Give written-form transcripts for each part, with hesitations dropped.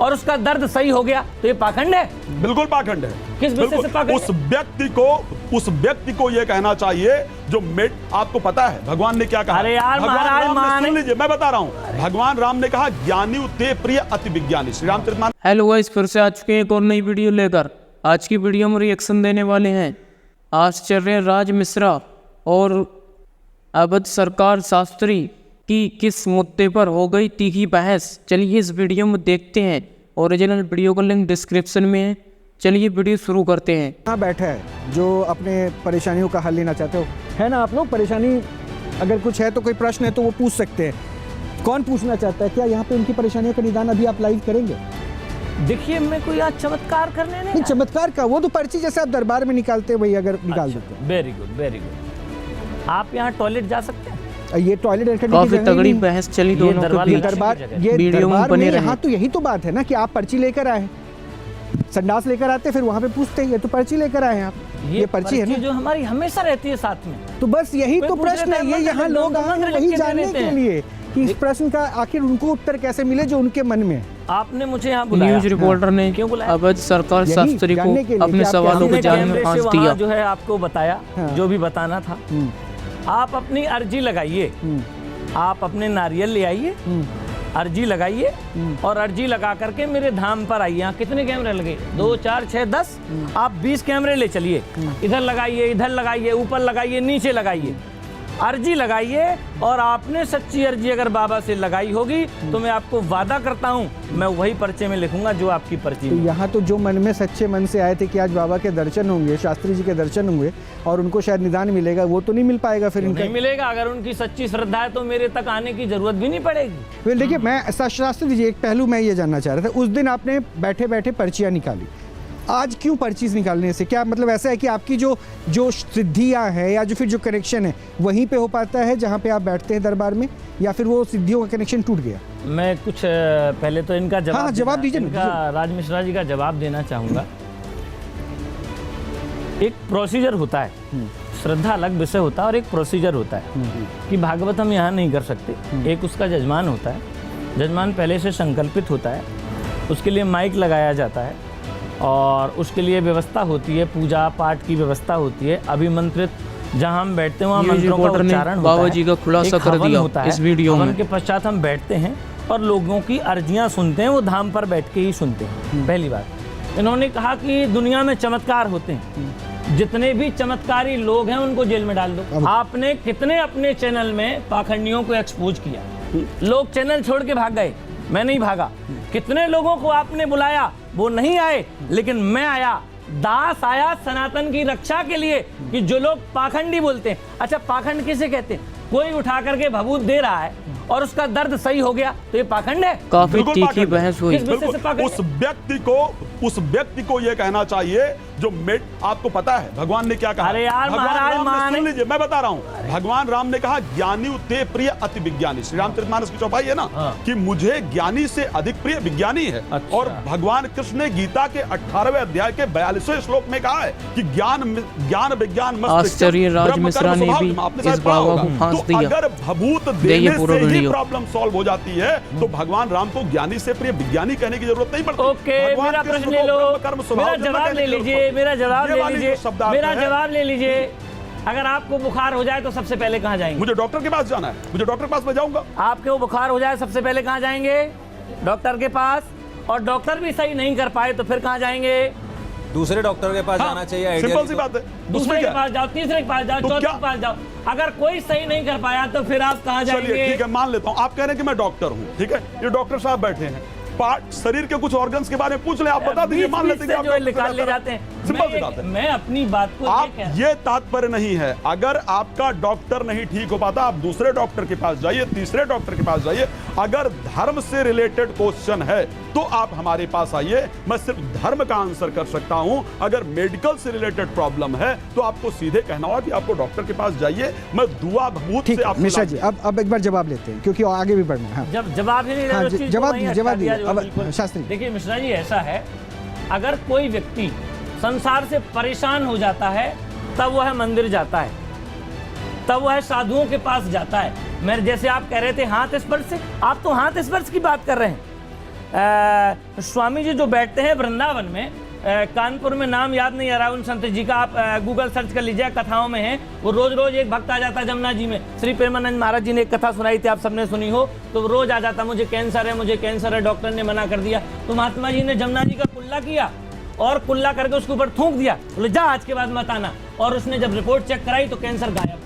और उसका दर्द सही हो गया तो ये पाखंड है? बिल्कुल पाखंड है। किस विषय से पाखंड? उस व्यक्ति को ये कहना चाहिए जो आपको पता है भगवान ने क्या कहा? अरे यार महाराज सुन लीजिए, मैं बता रहा हूँ। भगवान राम ने कहा ज्ञानी उते प्रिय अति विज्ञानी। श्री रामचरितमानस। हेलो गाइस, फिर से आ चुके हैं एक और नई वीडियो लेकर। आज की वीडियो में रिएक्शन देने वाले हैं आचार्य राज मिश्रा और अवध सरकार शास्त्री की किस मुद्दे पर हो गई तीखी बहस। चलिए इस वीडियो में देखते हैं। ओरिजिनल वीडियो का लिंक डिस्क्रिप्शन में है। चलिए वीडियो शुरू करते हैं। यहाँ बैठा है जो अपने परेशानियों का हल लेना चाहते हो, है ना? आप लोग परेशानी अगर कुछ है तो कोई प्रश्न है तो वो पूछ सकते हैं। कौन पूछना चाहता है? क्या यहाँ पे उनकी परेशानियों का निदान अभी आप लाइव करेंगे? देखिए, मैं कोई आज चमत्कार करने नहीं चमत्कार का वो तो पर्ची जैसे आप दरबार में निकालते वही अगर निकाल देते हैं। Very good, very good. आप यहाँ टॉयलेट जा सकते हैं? ये टॉयलेट काफी तगड़ी बहस चली दोनों के बीच। दरबार में यहाँ तो यही तो बात है ना कि आप पर्ची लेकर आए, संडास लेकर आते, फिर वहाँ पे पूछते हैं ये तो पर्ची लेकर आए हैं आप। ये पर्ची है ना जो हमारी हमेशा रहती है साथ में। तो बस यही तो प्रश्न है। ये यहाँ लोग आए हैं वही जानने के लिए कि इस प्रश्न का आखिर उनको उत्तर कैसे मिले जो उनके मन में है। आपने मुझे यहाँ बुलाया। न्यूज रिपोर्टर ने क्यों बुलाया? अवध सरकार शास्त्री को अपने सवालों के जवाब में फांस दिया। जो है आपको बताया, जो भी बताना था। आप अपनी अर्जी लगाइए, आप अपने नारियल ले आइए, अर्जी लगाइए और अर्जी लगा करके मेरे धाम पर आइए। यहाँ कितने कैमरे लगे? 2, 4, 6, 10। आप 20 कैमरे ले चलिए। इधर लगाइए, इधर लगाइए, ऊपर लगाइए, नीचे लगाइए, अर्जी लगाइए। और आपने सच्ची अर्जी अगर बाबा से लगाई होगी तो मैं आपको वादा करता हूँ मैं वही पर्चे में लिखूंगा जो आपकी पर्ची में। यहाँ तो जो मन में सच्चे मन से आए थे कि आज बाबा के दर्शन होंगे, शास्त्री जी के दर्शन होंगे और उनको शायद निदान मिलेगा, वो तो नहीं मिल पाएगा। फिर नहीं मिलेगा। अगर उनकी सच्ची श्रद्धा है तो मेरे तक आने की जरूरत भी नहीं पड़ेगी। देखिए, मैं शास्त्री जी एक पहलू मैं ये जानना चाह रहा था। उस दिन आपने बैठे बैठे पर्चियाँ निकाली, आज क्यों पर्चीज निकालने से क्या मतलब ऐसा है कि आपकी जो सिद्धियां हैं या जो फिर जो कनेक्शन है वहीं पे हो पाता है जहां पे आप बैठते हैं दरबार में, या फिर वो सिद्धियों का कनेक्शन टूट गया? मैं कुछ पहले तो इनका जवाब दीजिए। राज मिश्रा जी का जवाब देना चाहूँगा। एक प्रोसीजर होता है, श्रद्धा अलग विषय होता है और एक प्रोसीजर होता है कि भागवत हम यहाँ नहीं कर सकते। एक उसका जजमान होता है, जजमान पहले से संकल्पित होता है, उसके लिए माइक लगाया जाता है और उसके लिए व्यवस्था होती है, पूजा पाठ की व्यवस्था होती है। अभिमंत्रित जहाँ हम बैठते हैं वहाँ मंत्रों का उच्चारण होता है। बाबा जी का खुलासा कर दिया इस वीडियो में। के पश्चात हम बैठते हैं और लोगों की अर्जियाँ सुनते हैं, वो धाम पर बैठ के ही सुनते हैं। पहली बात, इन्होंने कहा कि दुनिया में चमत्कार होते हैं, जितने भी चमत्कारी लोग हैं उनको जेल में डाल दो। आपने कितने अपने चैनल में पाखंडियों को एक्सपोज किया? लोग चैनल छोड़ के भाग गए, मैं नहीं भागा। कितने लोगों को आपने बुलाया, वो नहीं आए, लेकिन मैं आया। दास आया सनातन की रक्षा के लिए कि जो लोग पाखंडी बोलते हैं। अच्छा, पाखंड किसे कहते हैं? कोई उठा करके भभूत दे रहा है और उसका दर्द सही हो गया तो ये पाखंड है? काफी तीखी बहस हुई। उस व्यक्ति को ये कहना चाहिए जो आपको पता है भगवान ने क्या कहा? अरे यार महाराज सुन लीजिए, मैं बता रहा हूँ। भगवान राम ने कहा ज्ञानी उते प्रिय अति विज्ञानी। श्री रामचरितमानस की चौपाई है ना कि मुझे ज्ञानी से अधिक प्रिय विज्ञानी है। अच्छा। और भगवान कृष्ण ने गीता के 18वें अध्याय के 42वें श्लोक में कहा है कि ज्ञान विज्ञान आचार्य राज मिश्रा ने भी इस बाबा को फांस दिया। अगर भभूत देने से ही प्रॉब्लम सॉल्व हो जाती है तो भगवान राम को ज्ञानी से प्रिय विज्ञानी कहने की जरूरत नहीं पड़ती। ओके, मेरा प्रश्न ले लो, मेरा जवाब ले लीजिए, मेरा जवाब ले लीजिए। अगर आपको बुखार हो जाए तो सबसे पहले कहाँ जाएंगे? मुझे डॉक्टर के पास जाना है, मुझे डॉक्टर के पास मैं जाऊंगा। आपको बुखार हो जाए सबसे पहले कहाँ जाएंगे? डॉक्टर के पास। और डॉक्टर भी सही नहीं कर पाए तो फिर कहाँ जाएंगे? दूसरे डॉक्टर के पास जाना चाहिए। सिंपल सी बात है। दूसरे के पास जाओ, तीसरे के पास जाओ, चौथे के पास जाओ। अगर कोई सही नहीं कर पाया तो फिर आप कहाँ जाएंगे? ठीक है, मान लेता हूँ आप कह रहे हैं कि मैं डॉक्टर हूँ, ठीक है। ये डॉक्टर साहब बैठे हैं, पार्ट शरीर के कुछ ऑर्गन्स के बारे में पूछ ले, आप बता दीजिए। मान लेते हैं जो निकाल ले जाते हैं। सिंपल सी बात है। मैं अपनी बात को आप ये तात्पर्य नहीं है, अगर आपका डॉक्टर नहीं ठीक हो पाता आप दूसरे डॉक्टर के पास जाइए, तीसरे डॉक्टर के पास जाइए। अगर धर्म से रिलेटेड क्वेश्चन है तो आप हमारे पास आइए, मैं सिर्फ धर्म का आंसर कर सकता हूं। अगर मेडिकल से रिलेटेड प्रॉब्लम है तो आपको सीधे कहना होगा कि आपको डॉक्टर के पास जाइए। मैं दुआ भभूत से आपको मिश्रा जी अब एक बार जवाब लेते हैं क्योंकि आगे भी बढ़ना है। जवाब ही नहीं, जवाब दीजिए शास्त्री। देखिए मिश्रा जी, ऐसा है, अगर कोई व्यक्ति संसार से परेशान हो जाता है तब वह मंदिर जाता है, तब वह साधुओं के पास जाता है। मैं जैसे आप कह रहे थे हाथ स्पर्श से, आप तो हाथ स्पर्श की बात कर रहे हैं। स्वामी जी जो बैठते हैं वृंदावन में, कानपुर में, नाम याद नहीं आ रहा उन संत जी का, आप गूगल सर्च कर लीजिए, कथाओं में है। वो रोज रोज एक भक्त आ जाता है जमुना जी में। श्री प्रेमानंद महाराज जी ने एक कथा सुनाई थी, आप सबने सुनी हो, तो वो रोज आ जाता, मुझे कैंसर है, मुझे कैंसर है, डॉक्टर ने मना कर दिया। तो महात्मा जी ने जमुना जी का कुल्ला किया और कुल्ला करके उसके ऊपर थूक दिया, बोले जा आज के बाद मत आना। और उसने जब रिपोर्ट चेक कराई तो कैंसर गायब था।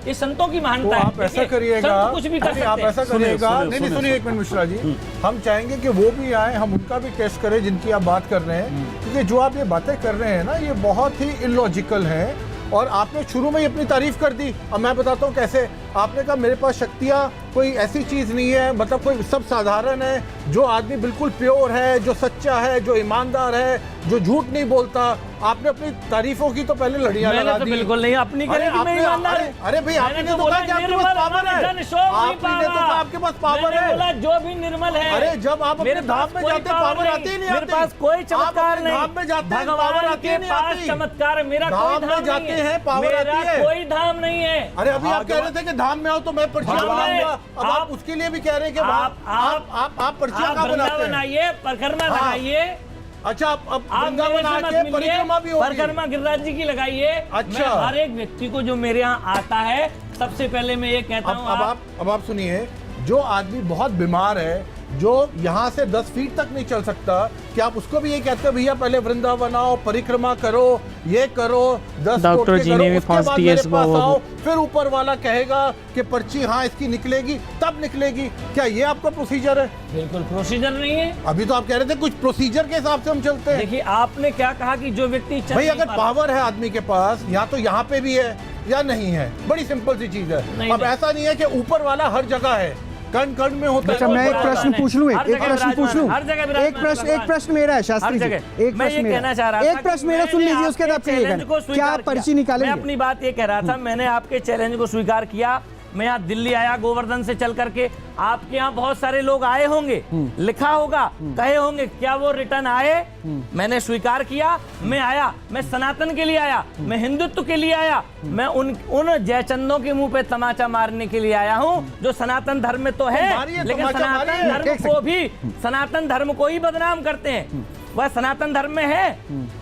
ये संतों की महानता तो है। आप ऐसा देखिए, करिएगा, संत कुछ भी कर नहीं, सकते आप हैं। ऐसा करिएगा, सुनिए, नहीं सुनिए एक मिनट मिश्रा जी, हम चाहेंगे कि वो भी आए, हम उनका भी टेस्ट करें जिनकी आप बात कर रहे हैं, क्योंकि जो आप ये बातें कर रहे हैं ना, ये बहुत ही इलॉजिकल है। और आपने शुरू में ही अपनी तारीफ कर दी। अब मैं बताता हूँ कैसे। आपने कहा मेरे पास शक्तियाँ कोई ऐसी चीज़ नहीं है, मतलब कोई सब साधारण है, जो आदमी बिल्कुल प्योर है, जो सच्चा है, जो ईमानदार है, जो झूठ नहीं बोलता। आपने अपनी तारीफों की तो पहले लड़ियां मैंने लगा तो दी। बिल्कुल नहीं, अपनी अरे करी कि मैं आपने- ईमानदार अरे- हूं। अरे भाई, मैंने आपने तो बोला कहा कि आपके निर्मल, पास पावर है। जन शोक नहीं आपने तो पावा। कहा आपके पास पावर मैंने है। बोला जो भी निर्मल है। अरे जब आप अपने मेरे धाम पास में कोई जाते पावर आती ही नहीं मेरे आती। पास कोई आप चमत्कार अपने नहीं। धाम में जाते हैं, पावर भगवान आती के ही नहीं पास आती। चमत्कार, मेरा कोई धाम में धाम जाते नहीं है। हैं, पावर आती मेरा है। कोई धाम नहीं है। अरे अभी आप कह रहे थे कि धाम में आओ तो मैं पर्चियां धाम में बनाऊंगा। अब आप आप- उसके लिए भी कह रहे हैं कि आप पर्चियां आप कहाँ बनाते वृंदावन हैं? आइए, परिक्रमा हाँ। लगाइए। अच्छा, अब आप वृंदावन मेरे से मत आके मिलिए, परिक्रमा भी होगी। परिक्रमा गिरिराज जी की लगाइए। अच्छा। मैं हर एक व्यक्ति को जो मेरे यहाँ आता है, सबसे पहले मैं ये कहता हूँ, अब आप सुनिए, जो आदमी बहुत बीमार है, जो यहाँ से 10 फीट तक नहीं चल सकता, क्या आप उसको भी ये कहते हो भैया पहले वृंदावन आओ, परिक्रमा करो, ये करो, 10 डॉक्टर टोटके जी करो, ने भी उसके फांस बाद दी मेरे इस पास बाबा आओ, को। फिर ऊपर वाला कहेगा कि पर्ची हाँ इसकी निकलेगी, तब निकलेगी। क्या ये आपका प्रोसीजर है? बिल्कुल प्रोसीजर नहीं है। अभी तो आप कह रहे थे कुछ प्रोसीजर के हिसाब से हम चलते हैं। देखिए, आपने क्या कहा कि जो व्यक्ति चल भाई नहीं अगर पा रहा- पावर है आदमी के पास, या तो यहाँ पे भी है या नहीं है, बड़ी सिंपल सी चीज है। नहीं, अब नहीं। ऐसा नहीं है कि ऊपर वाला हर जगह है, कण कण में होता अच्छा, है। मैं एक विराजमान प्रश्न है। पूछ लूं, हर एक जगह प्रश्न पूछ लूं, हर जगह विराजमान एक प्रश्न भगवान। मेरा है शास्त्री हर जी, जगह। एक मैं प्रश्न ये मेरा कहना चाह रहा था एक प्रश्न मेरा सुन मैंने लीजिए, उसके बाद आपके आप चैलेंज को कहिएगा क्या स्वीकार आप पर्ची किया। निकालेंगे? मैं अपनी बात ये कह रहा था, मैंने आपके चैलेंज को स्वीकार किया। मैं यहाँ दिल्ली आया गोवर्धन से चल करके, आपके यहाँ बहुत सारे लोग आए होंगे, लिखा होगा, कहे होंगे, क्या वो रिटर्न आए? मैंने स्वीकार किया, मैं आया, मैं सनातन के लिए आया, मैं हिंदुत्व के लिए आया, मैं उन जयचंदों के मुंह पे तमाचा मारने के लिए आया हूँ, जो सनातन धर्म में तो है, मारिए, लेकिन तमाचा सनातन मारिए। धर्म एक को भी, सनातन धर्म को ही बदनाम करते हैं। वह सनातन धर्म में है,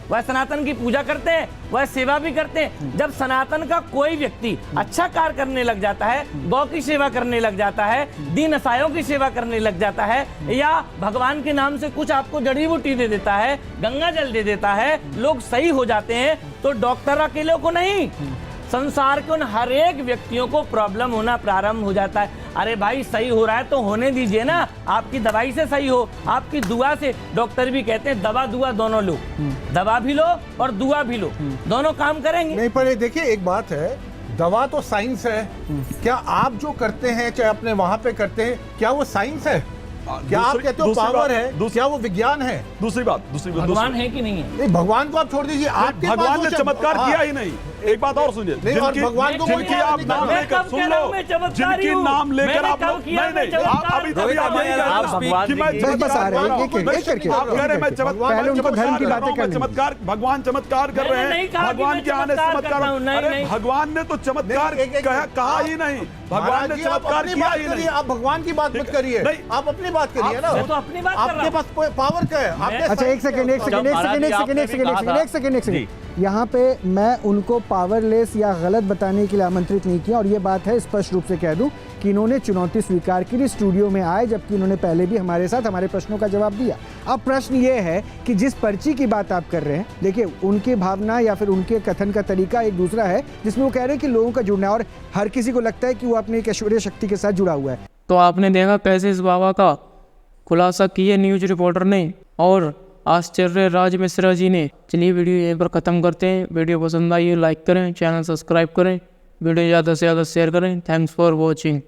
वह सनातन की पूजा करते हैं, वह सेवा भी करते हैं। जब सनातन का कोई व्यक्ति अच्छा कार्य करने लग जाता है, गौ की सेवा करने लग जाता है, दीन असहायों की सेवा करने लग जाता है, या भगवान के नाम से कुछ आपको जड़ी बूटी दे देता है, गंगा जल दे देता है, लोग सही हो जाते हैं, तो डॉक्टर अकेले को नहीं, संसार के उन हर एक व्यक्तियों को प्रॉब्लम होना प्रारंभ हो जाता है। अरे भाई, सही हो रहा है तो होने दीजिए ना, आपकी दवाई से सही हो, आपकी दुआ से। डॉक्टर भी कहते हैं दवा दुआ दोनों लो, दवा भी लो और दुआ भी लो, दोनों काम करेंगे। नहीं, पर ये देखिए एक बात है, दवा तो साइंस है। क्या आप जो करते हैं, चाहे अपने वहां पे करते हैं, क्या वो साइंस है? क्या आप कहते हो दूसरी पावर बात- है? क्या वो विज्ञान है? दूसरी बात भगवान है कि नहीं है? नहीं, भगवान को आप छोड़ दीजिए, आपके पास भगवान वो ने शब्द- चमत्कार हाँ। किया ही नहीं। एक बात और सुनिए, नहीं, और भगवान को जिनकी आप नाम मैं लेकर कब सुन कह रहा लो, हूं मैं चमत्कारी जिनकी हूं? नाम लेकर मैंने आप कब लोग किया नहीं मैं नहीं चमत्कार? अभी रोहित, आप यही आप कह रहे भगवान कि मैं की- बस आ रहे हैं, एक करके आप कह रहे हैं मैं पहले उनको धर्म की बातें कर लेंगे। चमत्कार, भगवान चमत्कार कर मैंने रहे नहीं हैं, कहा कि भगवान मैं के आने से चमत्कार चमत्कार। करता हूं, नहीं, अरे नहीं। भगवान ने तो चमत्कार नहीं, एक- कहा ही नहीं, भगवान महाराज ने जी, आप चमत्कार अपनी किया बात ही करिए, नहीं। आप भगवान की बात मत करिए, नहीं। आप अपनी बात करिए ना। मैं तो अपनी बात कर रहा आपके हूं। पास पावर क्या है? आपके अच्छा, एक सेकंड यहाँ पे मैं उनको पावरलेस या गलत बताने के लिए आमंत्रित नहीं किया, और ये बात है स्पष्ट रूप से कह दूं कि इन्होंने चुनौती स्वीकार की, स्टूडियो में आए, जबकि इन्होंने पहले भी हमारे साथ हमारे प्रश्नों का जवाब दिया। अब प्रश्न ये है कि जिस पर्ची की बात आप कर रहे हैं, देखिए उनकी भावना या फिर उनके कथन का तरीका एक दूसरा है, जिसमें वो कह रहे हैं कि लोगों का जुड़ना है, और हर किसी को लगता है कि वो अपनी एक ऐश्वर्य शक्ति के साथ जुड़ा हुआ है। तो आपने देखा कैसे इस बाबा का खुलासा किया न्यूज रिपोर्टर ने और आश्चर्य राज मिश्रा जी ने। चलिए वीडियो यहीं पर ख़त्म करते हैं। वीडियो पसंद आई लाइक करें, चैनल सब्सक्राइब करें, वीडियो ज़्यादा से ज़्यादा शेयर करें। Thanks for watching.